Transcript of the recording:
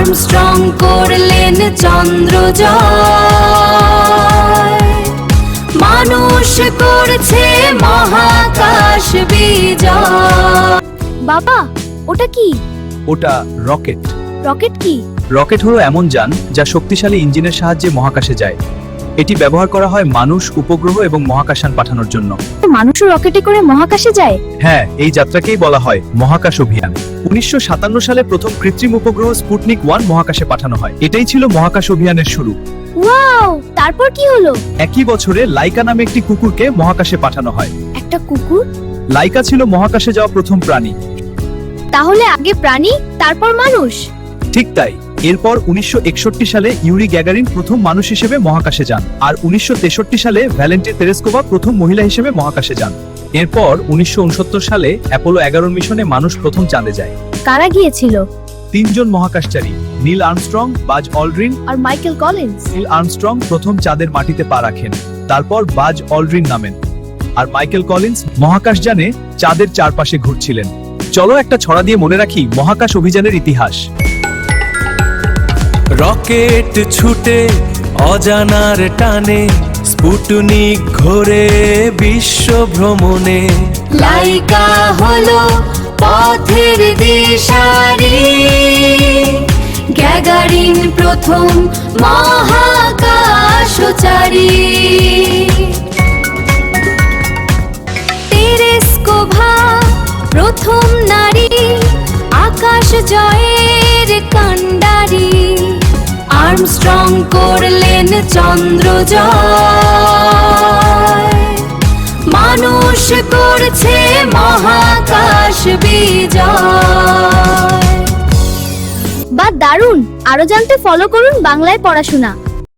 Armstrong করলেন চন্দ্রজয়, মানুষ করছে মহাকাশ বিজয়। বাবা, ওটা কি? ওটা রকেট। রকেট কি? রকেট হলো এমন যান যা শক্তিশালী ইঞ্জিনের সাহায্যে মহাকাশে যায়। এটি ব্যবহার করা হয় মানুষ, উপগ্রহ এবং মহাকাশযান পাঠানোর জন্য। মানুষও রকেটে করে মহাকাশে যায়? হ্যাঁ, এই যাত্রাকেই বলা হয় মহাকাশ অভিযান। 1957 সালে প্রথম কৃত্রিম উপগ্রহ স্পুটনিক 1 মহাকাশে পাঠানো হয়। এটাই ছিল মহাকাশ অভিযানের শুরু। ওয়াও, তারপর কি হলো? একই বছরে লাইকা নামে একটি কুকুরকে মহাকাশে পাঠানো হয়। একটা কুকুর? লাইকা ছিল মহাকাশে যাওয়া প্রথম প্রাণী। তাহলে আগে প্রাণী, তারপর মানুষ? ঠিক তাই। এরপর 1961 সালে ইউরি গ্যাগারিন প্রথম মানুষ হিসেবে মহাকাশে যান, আর 1963 সালে ভ্যালেন্টিনা তেরেস্কোভা প্রথম মহিলা হিসেবে মহাকাশে যান। এরপর 1969 সালে অ্যাপোলো 11 মিশনে মানুষ প্রথম চাঁদে যায়। কারা গিয়েছিল? 3 জন মহাকাশচারী, নীল আর্মস্ট্রং, বাজ অলড্রিন। আর মাইকেল কলিন্স? নীল আর্মস্ট্রং প্রথম চাঁদের মাটিতে পা রাখেন, তারপর বাজ অলড্রিন নামেন, আর মাইকেল কলিন্স মহাকাশযানে চাঁদের চারপাশে ঘুরছিলেন। চলো একটা ছড়া দিয়ে মনে রাখি মহাকাশ অভিযানের ইতিহাস। রকেট ছুটে অজানার টানে, স্পুটনিক ঘোরে বিশ্ব ভ্রমণে। লাইকা হলো পথের দিশারি, গ্যাগারিন প্রথম মহাকাশচারী, তেরেস্কোভা প্রথম নারী, আকাশ জয়ের কাণ্ডারি। আর্মস্ট্রং করলেন চন্দ্রজয়, মানুষ করছে মহাকাশ বিজয়। বা দারুণ! আরো জানতে ফলো করুন বাংলায় পড়াশোনা।